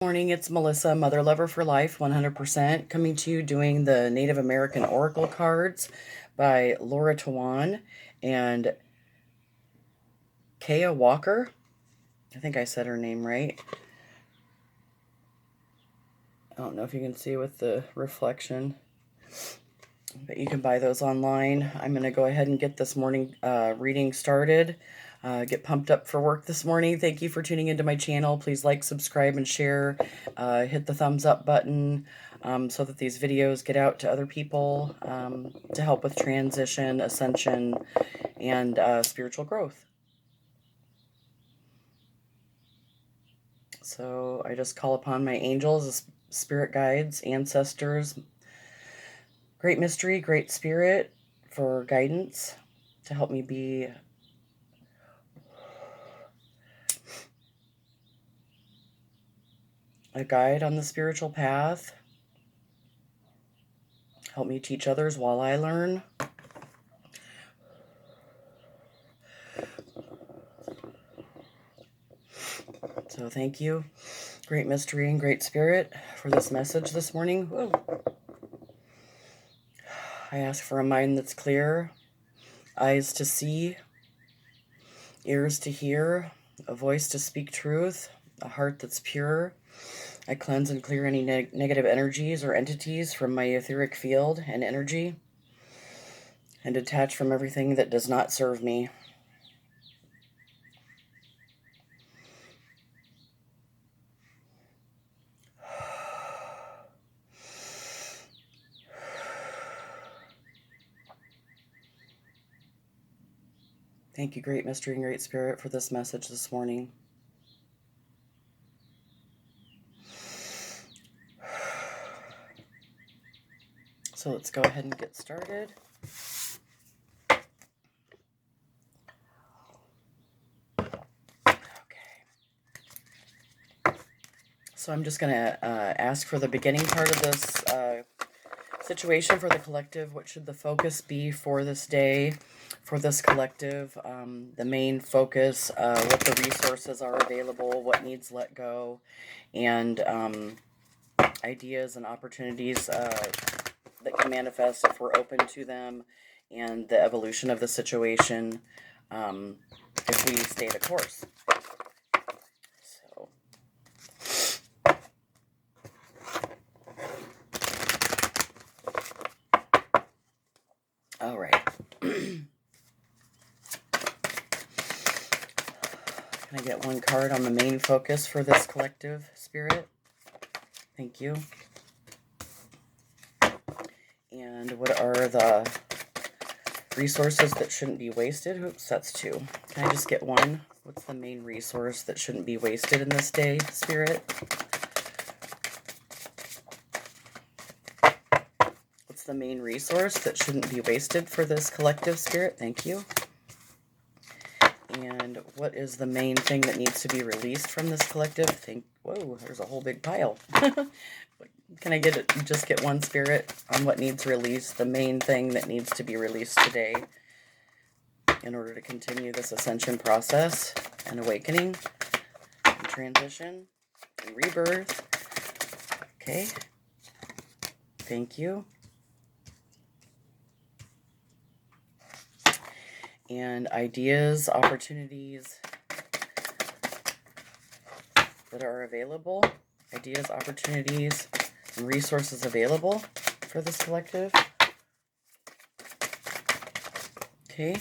Morning, it's Melissa, Mother Lover for Life, 100%, coming to you doing the Native American Oracle cards by Laura Tawan and Kaya Walker. I think I said her name right. I don't know if you can see with the reflection, but you can buy those online. I'm going to go ahead and get this morning reading started. Get pumped up for work this morning. Thank you for tuning into my channel. Please like, subscribe, and share. Hit the thumbs up button so that these videos get out to other people to help with transition, ascension, and spiritual growth. So I just call upon my angels, spirit guides, ancestors, great mystery, great spirit for guidance to help me be a guide on the spiritual path. Help me teach others while I learn. So thank you, great mystery and great spirit, for this message this morning. Whoa. I ask for a mind that's clear, eyes to see, ears to hear, a voice to speak truth, a heart that's pure. I cleanse and clear any negative energies or entities from my etheric field and energy, and detach from everything that does not serve me. Thank you, great mystery and great spirit, for this message this morning. So let's go ahead and get started. So I'm just going to ask for the beginning part of this situation for the collective. What should the focus be for this day, for this collective? The main focus, what the resources are available, what needs let go, and ideas and opportunities that can manifest if we're open to them, and the evolution of the situation if we stay the course. All right. Can I get one card on the main focus for this collective spirit? Thank you. And what are the resources that shouldn't be wasted? Oops, that's two. Can I just get one? What's the main resource that shouldn't be wasted in this day, spirit? What's the main resource that shouldn't be wasted for this collective spirit? Thank you. And what is the main thing that needs to be released from this collective? Whoa, there's a whole big pile. Can I just get one spirit on what needs released, the main thing that needs to be released today in order to continue this ascension process and awakening and transition and rebirth? Okay. Thank you. And ideas, opportunities that are available, ideas, opportunities, and resources available for this collective. Okay.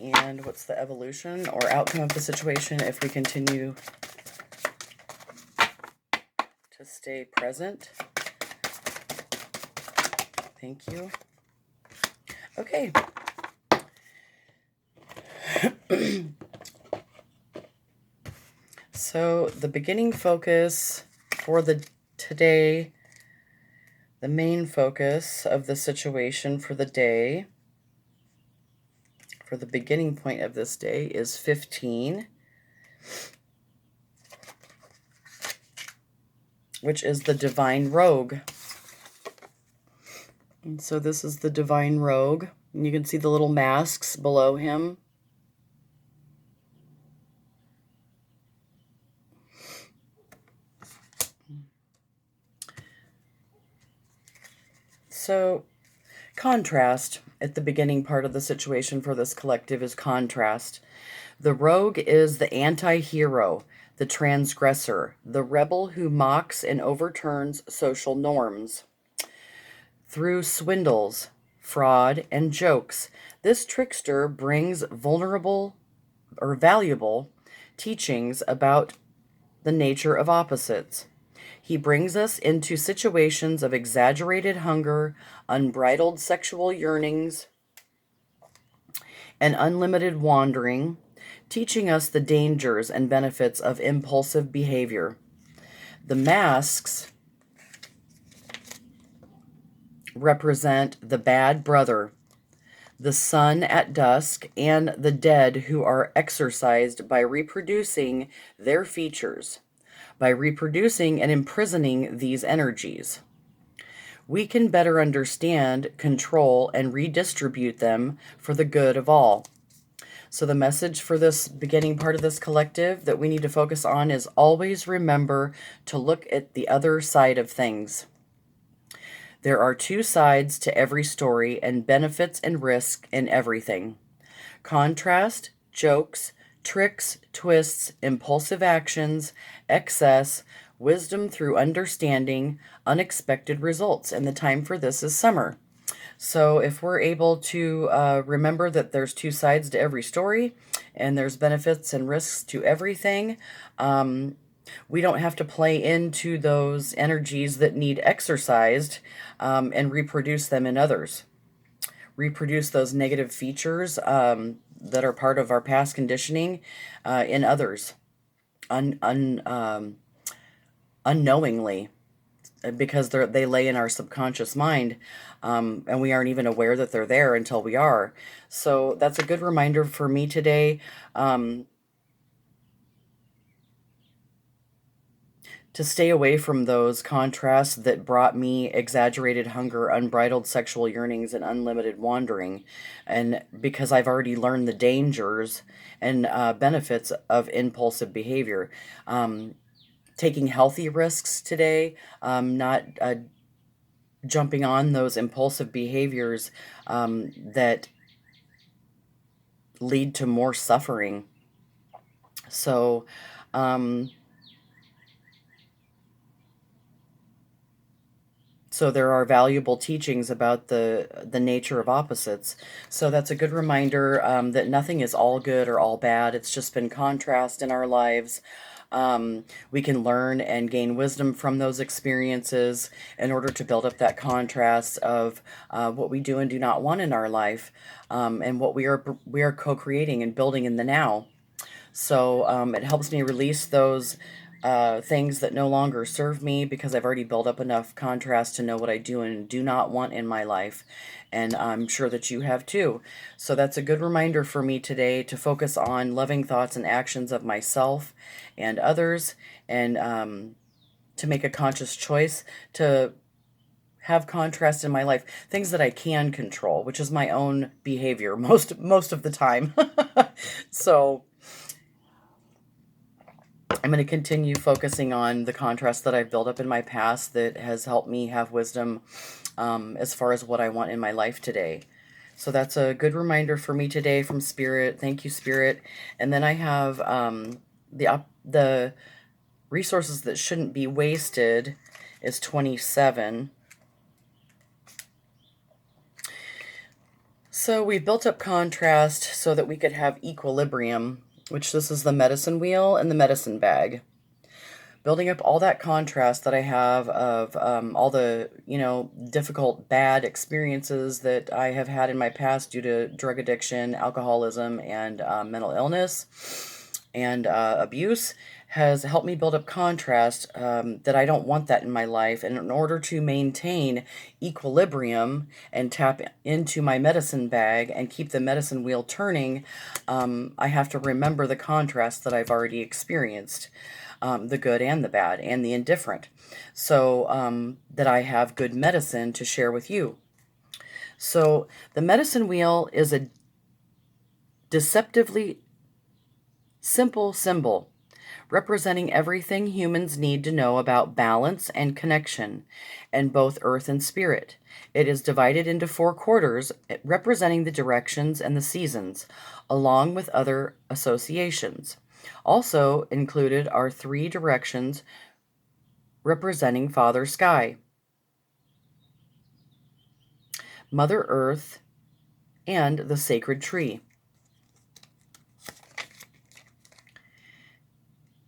And what's the evolution or outcome of the situation if we continue to stay present? Thank you. Okay. So the beginning focus for today, the main focus of the situation for the day, for the beginning point of this day, is 15, which is the Divine Rogue. And so this is the Divine Rogue. And you can see the little masks below him. So, contrast at the beginning part of the situation for this collective is contrast. The rogue is the anti-hero, the transgressor, the rebel who mocks and overturns social norms. Through swindles, fraud, and jokes, this trickster brings vulnerable or valuable teachings about the nature of opposites. He brings us into situations of exaggerated hunger, unbridled sexual yearnings, and unlimited wandering, teaching us the dangers and benefits of impulsive behavior. The masks represent the bad brother, the sun at dusk, and the dead who are exorcised by reproducing their features, by reproducing and imprisoning these energies. We can better understand, control, and redistribute them for the good of all. So, the message for this beginning part of this collective that we need to focus on is always remember to look at the other side of things. There are two sides to every story, and benefits and risk in everything. Contrast, jokes, tricks, twists, impulsive actions, excess, wisdom through understanding, unexpected results. And the time for this is summer. So if we're able to remember that there's two sides to every story and there's benefits and risks to everything, we don't have to play into those energies that need exercised and reproduce them in others. Reproduce those negative features that are part of our past conditioning in others unknowingly, because they lay in our subconscious mind, and we aren't even aware that they're there until we are. So that's a good reminder for me today, to stay away from those contrasts that brought me exaggerated hunger, unbridled sexual yearnings, and unlimited wandering. And because I've already learned the dangers and benefits of impulsive behavior. Taking healthy risks today, not jumping on those impulsive behaviors that lead to more suffering. So, so there are valuable teachings about the nature of opposites. So that's a good reminder that nothing is all good or all bad. It's just been contrast in our lives. We can learn and gain wisdom from those experiences in order to build up that contrast of what we do and do not want in our life, and what we are co-creating and building in the now. So it helps me release those things that no longer serve me, because I've already built up enough contrast to know what I do and do not want in my life. And I'm sure that you have too. So that's a good reminder for me today to focus on loving thoughts and actions of myself and others, and to make a conscious choice to have contrast in my life, things that I can control, which is my own behavior most of the time. So I'm going to continue focusing on the contrast that I've built up in my past that has helped me have wisdom as far as what I want in my life today. So that's a good reminder for me today from Spirit. Thank you, Spirit. And then I have the resources that shouldn't be wasted is 27. So we built up contrast so that we could have equilibrium, which this is the medicine wheel and the medicine bag. Building up all that contrast that I have of all the, difficult, bad experiences that I have had in my past due to drug addiction, alcoholism, and mental illness and abuse, has helped me build up contrast that I don't want that in my life. And in order to maintain equilibrium and tap into my medicine bag and keep the medicine wheel turning, I have to remember the contrast that I've already experienced. The good and the bad and the indifferent, so that I have good medicine to share with you. So the medicine wheel is a deceptively simple symbol representing everything humans need to know about balance and connection, and both earth and spirit. It is divided into 4 quarters, representing the directions and the seasons, along with other associations. Also included are 3 directions representing Father Sky, Mother Earth, and the sacred tree.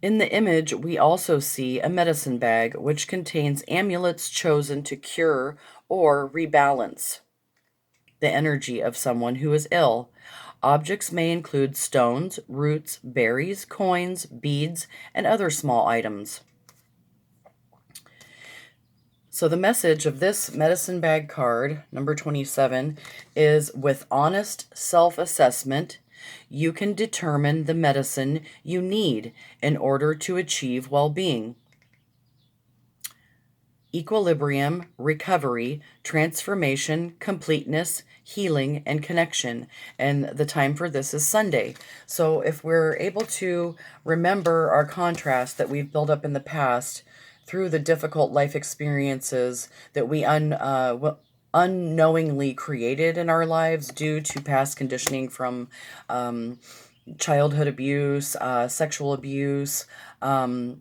In the image, we also see a medicine bag which contains amulets chosen to cure or rebalance the energy of someone who is ill. Objects may include stones, roots, berries, coins, beads, and other small items. So the message of this medicine bag card, number 27, is with honest self-assessment, you can determine the medicine you need in order to achieve well-being. Equilibrium, recovery, transformation, completeness, healing, and connection. And the time for this is Sunday. So if we're able to remember our contrast that we've built up in the past through the difficult life experiences that we unknowingly created in our lives due to past conditioning from childhood abuse, sexual abuse, and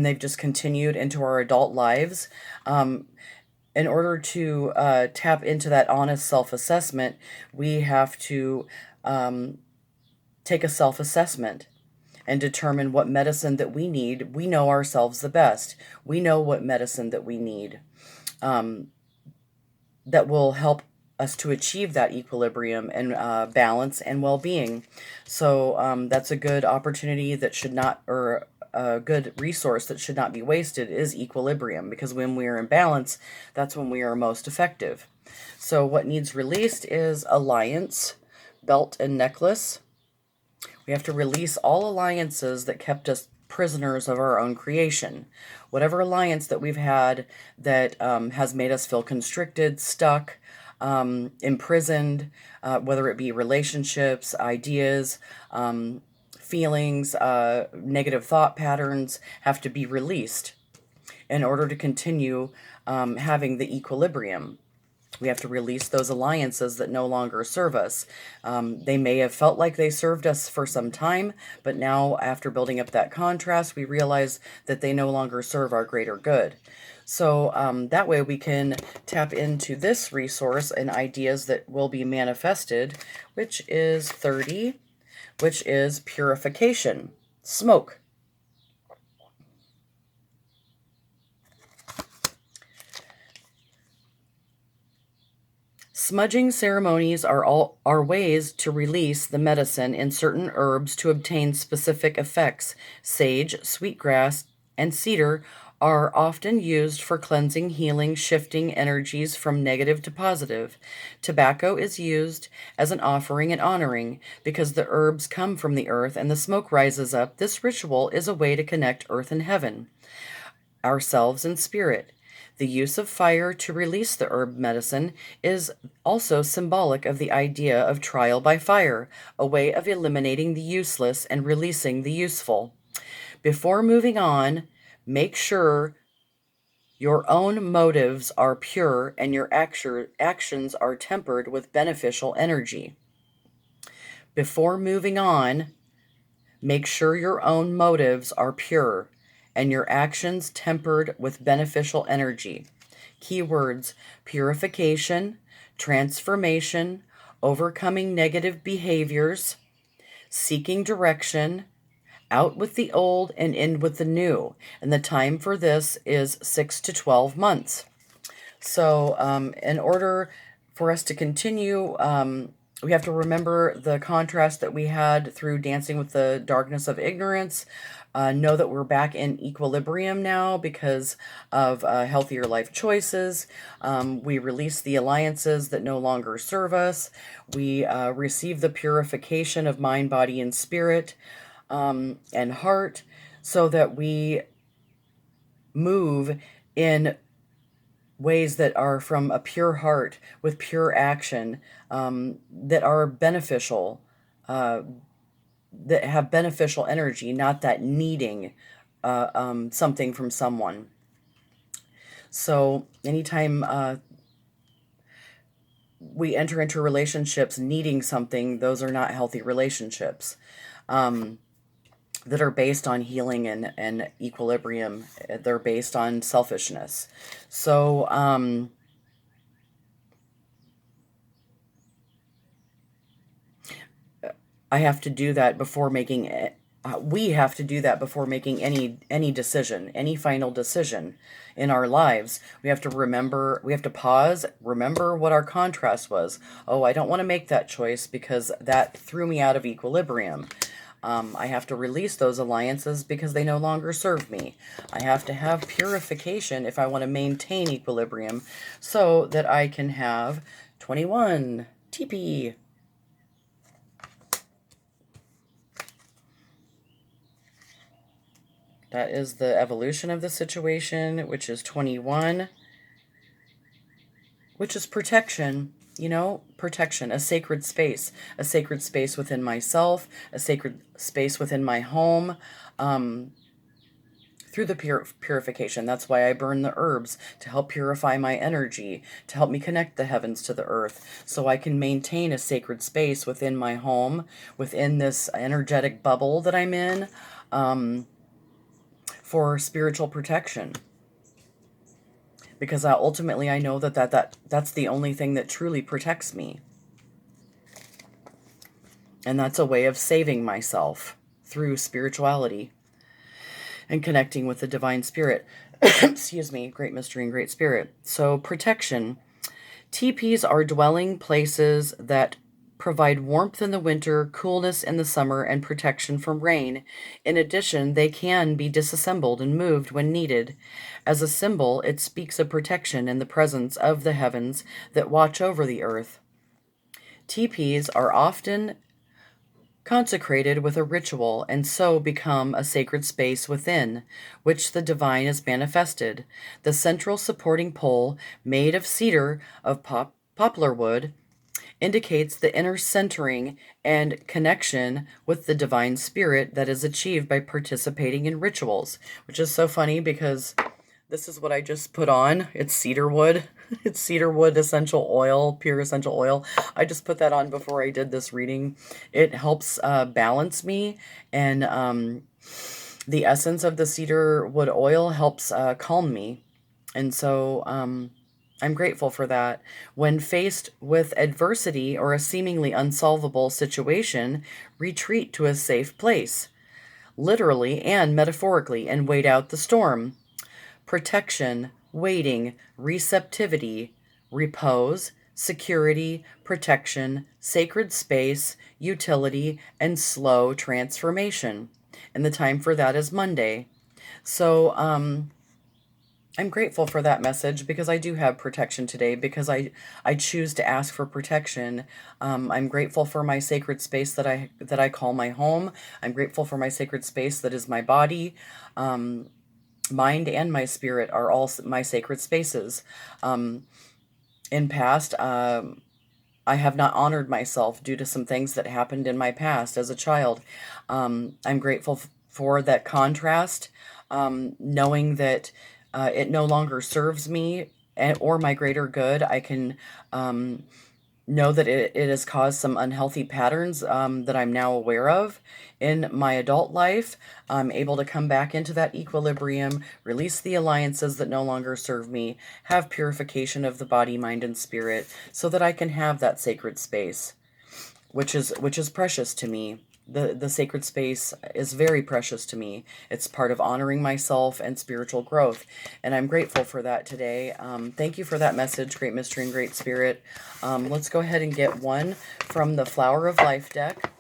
they've just continued into our adult lives. In order to tap into that honest self-assessment, we have to take a self-assessment and determine what medicine that we need. We know ourselves the best. We know what medicine that we need that will help us to achieve that equilibrium and balance and well-being. So that's a good opportunity that should not, or a good resource that should not be wasted, is equilibrium, because when we are in balance, that's when we are most effective. So what needs released is alliance, belt, and necklace. We have to release all alliances that kept us prisoners of our own creation. Whatever alliance that we've had that has made us feel constricted, stuck, imprisoned, whether it be relationships, ideas, feelings, negative thought patterns, have to be released in order to continue having the equilibrium. We have to release those alliances that no longer serve us. They may have felt like they served us for some time, but now after building up that contrast, we realize that they no longer serve our greater good. So that way we can tap into this resource and ideas that will be manifested, which is 30, which is purification, smoke. Smudging ceremonies are ways to release the medicine in certain herbs to obtain specific effects. Sage, sweetgrass, and cedar are often used for cleansing, healing, shifting energies from negative to positive. Tobacco is used as an offering and honoring because the herbs come from the earth and the smoke rises up. This ritual is a way to connect earth and heaven, ourselves and spirit. The use of fire to release the herb medicine is also symbolic of the idea of trial by fire, a way of eliminating the useless and releasing the useful. Before moving on, make sure your own motives are pure and your actions are tempered with beneficial energy. Before moving on, make sure your own motives are pure and your actions tempered with beneficial energy. Keywords: purification, transformation, overcoming negative behaviors, seeking direction, out with the old and in with the new. And the time for this is 6 to 12 months. So in order for us to continue, we have to remember the contrast that we had through dancing with the darkness of ignorance. Know that we're back in equilibrium now because of healthier life choices. We release the alliances that no longer serve us. We receive the purification of mind, body, and spirit, and heart, so that we move in ways that are from a pure heart with pure action, that are beneficial, that have beneficial energy, not that needing something from someone. So anytime we enter into relationships needing something, those are not healthy relationships that are based on healing and equilibrium. They're based on selfishness. So I have to do that before making we have to do that before making any decision, any final decision in our lives. We have to remember, we have to pause, remember what our contrast was. Oh, I don't want to make that choice because that threw me out of equilibrium. I have to release those alliances because they no longer serve me. I have to have purification if I want to maintain equilibrium so that I can have 21 TP. That is the evolution of the situation, which is 21, which is protection. You know, protection, a sacred space within myself, a sacred space within my home, through the purification. That's why I burn the herbs, to help purify my energy, to help me connect the heavens to the earth, so I can maintain a sacred space within my home, within this energetic bubble that I'm in, for spiritual protection. Because ultimately I know that's the only thing that truly protects me. And that's a way of saving myself through spirituality and connecting with the divine spirit. Excuse me, great mystery and great spirit. So protection. Teepees are dwelling places that provide warmth in the winter, coolness in the summer, and protection from rain. In addition, they can be disassembled and moved when needed. As a symbol, it speaks of protection in the presence of the heavens that watch over the earth. Teepees are often consecrated with a ritual and so become a sacred space within which the divine is manifested. The central supporting pole, made of cedar of poplar wood, indicates the inner centering and connection with the divine spirit that is achieved by participating in rituals, which is so funny because this is what I just put on. It's cedar wood. It's cedar wood essential oil, pure essential oil. I just put that on before I did this reading. It helps balance me, and the essence of the cedar wood oil helps calm me. And so I'm grateful for that. When faced with adversity or a seemingly unsolvable situation, retreat to a safe place, literally and metaphorically, and wait out the storm. Protection, waiting, receptivity, repose, security, protection, sacred space, utility, and slow transformation. And the time for that is Monday. So, I'm grateful for that message because I do have protection today because I choose to ask for protection. I'm grateful for my sacred space that I call my home. I'm grateful for my sacred space that is my body. Mind and my spirit are all my sacred spaces. In past, I have not honored myself due to some things that happened in my past as a child. I'm grateful for that contrast, knowing that it no longer serves me or my greater good. I can know that it has caused some unhealthy patterns that I'm now aware of in my adult life. I'm able to come back into that equilibrium, release the alliances that no longer serve me, have purification of the body, mind, and spirit, so that I can have that sacred space, which is precious to me. The sacred space is very precious to me. It's part of honoring myself and spiritual growth, and I'm grateful for that today. Thank you for that message, Great Mystery and Great Spirit. Let's go ahead and get one from the Flower of Life deck,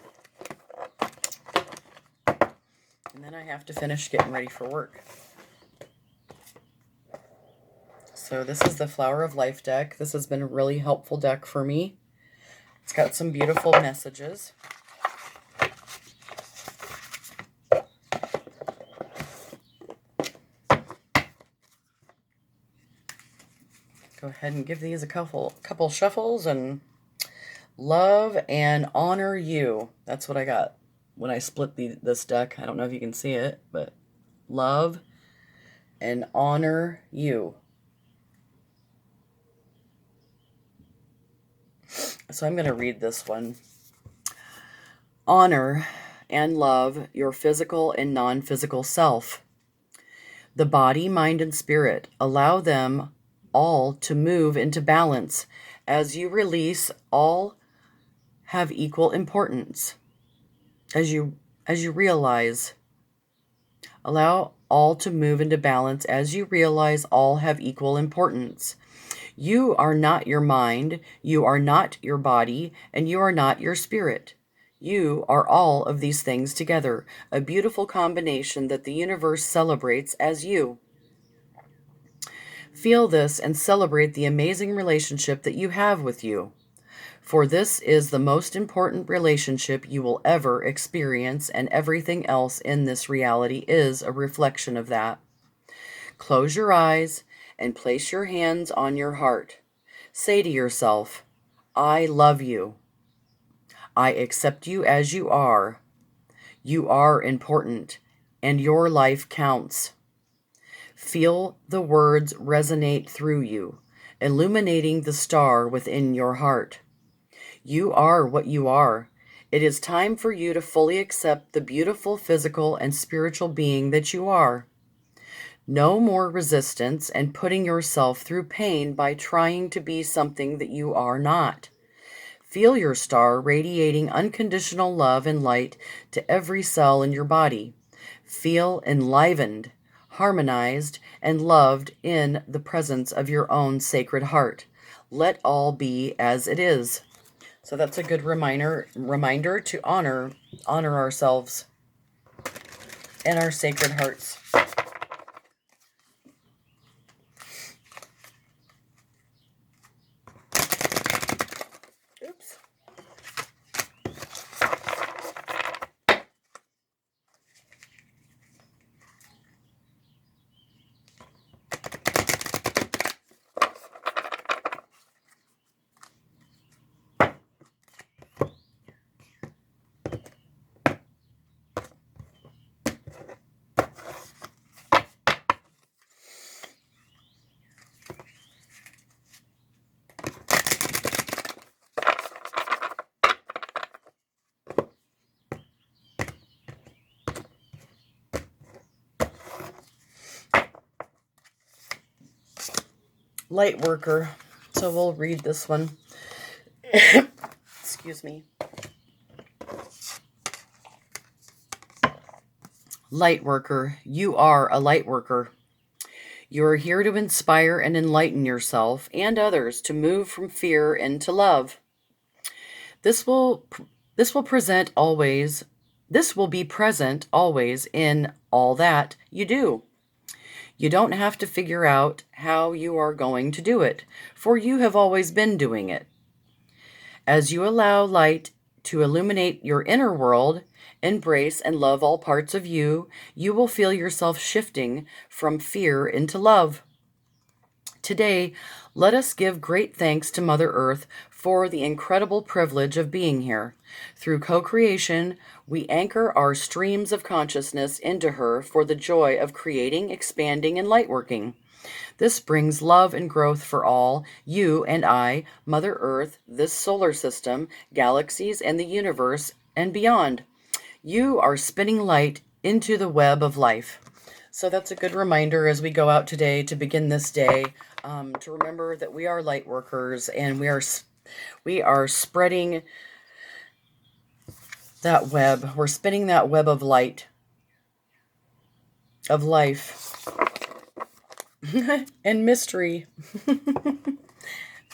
and then I have to finish getting ready for work. So this is the Flower of Life deck. This has been a really helpful deck for me. It's got some beautiful messages. Go ahead and give these a couple shuffles, and love and honor you. That's what I got. when I split this deck. I don't know if you can see it, but love and honor you. So I'm going to read this one. Honor and love your physical and non-physical self. The body, mind, and spirit. Allow them all to move into balance. As you release, all have equal importance. As you realize, allow all to move into balance as you realize all have equal importance. You are not your mind, you are not your body, and you are not your spirit. You are all of these things together, a beautiful combination that the universe celebrates as you. Feel this and celebrate the amazing relationship that you have with you. For this is the most important relationship you will ever experience, and everything else in this reality is a reflection of that. Close your eyes and place your hands on your heart. Say to yourself, I love you. I accept you as you are. You are important, and your life counts. Feel the words resonate through you, illuminating the star within your heart. You are what you are. It is time for you to fully accept the beautiful physical and spiritual being that you are. No more resistance and putting yourself through pain by trying to be something that you are not. Feel your star radiating unconditional love and light to every cell in your body. Feel enlivened, harmonized, and loved in the presence of your own sacred heart. Let all be as it is. So that's a good reminder to honor ourselves and our sacred hearts. Oops. Light worker. So we'll read this one. Excuse me. Light worker. You are a light worker. You are here to inspire and enlighten yourself and others to move from fear into love. This will be present always in all that you do. You don't have to figure out how you are going to do it, for you have always been doing it. As you allow light to illuminate your inner world, embrace and love all parts of you, you will feel yourself shifting from fear into love. Today, let us give great thanks to Mother Earth for the incredible privilege of being here. Through co-creation, we anchor our streams of consciousness into her for the joy of creating, expanding, and lightworking. This brings love and growth for all, you and I, Mother Earth, this solar system, galaxies, and the universe, and beyond. You are spinning light into the web of life. So that's a good reminder as we go out today to begin this day, to remember that we are light workers and we are spreading that web. We're spinning that web of light, of life, and mystery.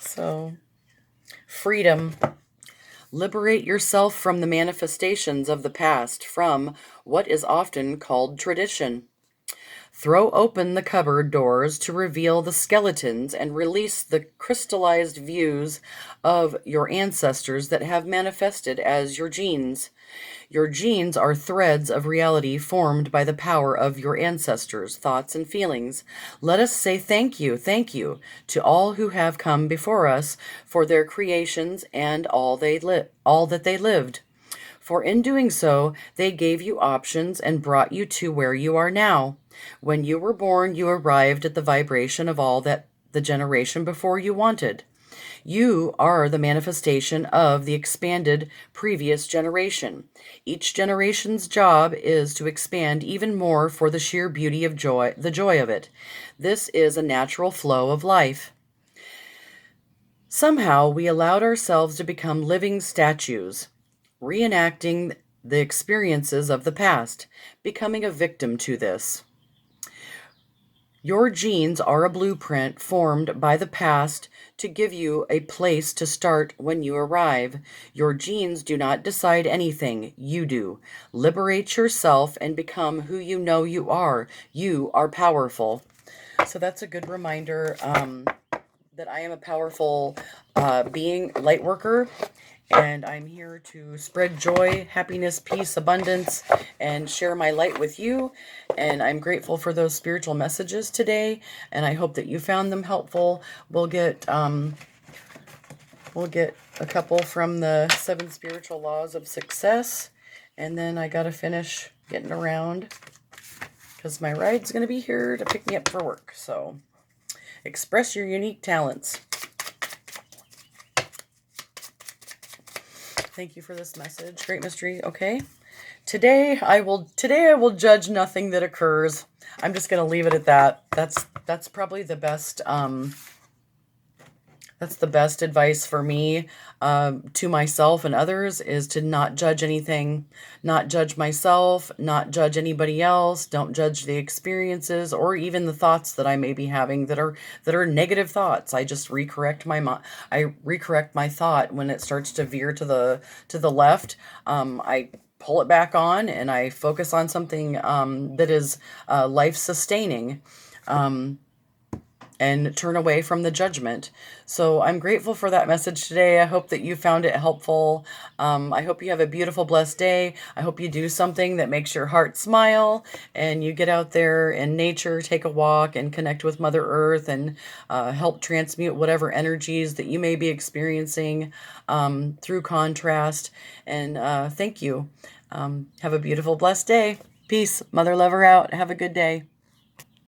So, freedom. Liberate yourself from the manifestations of the past, from what is often called tradition. Throw open the cupboard doors to reveal the skeletons and release the crystallized views of your ancestors that have manifested as your genes. Your genes are threads of reality formed by the power of your ancestors' thoughts and feelings. Let us say thank you to all who have come before us for their creations and all that they lived. For in doing so, they gave you options and brought you to where you are now. When you were born, you arrived at the vibration of all that the generation before you wanted. You are the manifestation of the expanded previous generation. Each generation's job is to expand even more for the sheer beauty of joy, the joy of it. This is a natural flow of life. Somehow we allowed ourselves to become living statues, reenacting the experiences of the past, becoming a victim to this. Your genes are a blueprint formed by the past to give you a place to start when you arrive. Your genes do not decide anything, you do. Liberate yourself and become who you know you are. You are powerful. So that's a good reminder that I am a powerful being, light worker, and I'm here to spread joy, happiness, peace, abundance, and share my light with you. And I'm grateful for those spiritual messages today, and I hope that you found them helpful. We'll get a couple from the 7 spiritual laws of success, and then I gotta finish getting around because my ride's gonna be here to pick me up for work. So express your unique talents. Thank you for this message. Great mystery. Okay. Today I will judge nothing that occurs. I'm just going to leave it at that. That's probably the best advice for me to myself and others, is to not judge anything, not judge myself, not judge anybody else, don't judge the experiences or even the thoughts that I may be having that are negative thoughts. I just recorrect my thought when it starts to veer to the left. I pull it back on and I focus on something that is life sustaining. And turn away from the judgment. So I'm grateful for that message today. I hope that you found it helpful. I hope you have a beautiful, blessed day. I hope you do something that makes your heart smile and you get out there in nature, take a walk and connect with Mother Earth and help transmute whatever energies that you may be experiencing through contrast. And thank you. Have a beautiful, blessed day. Peace. Mother Lover out. Have a good day.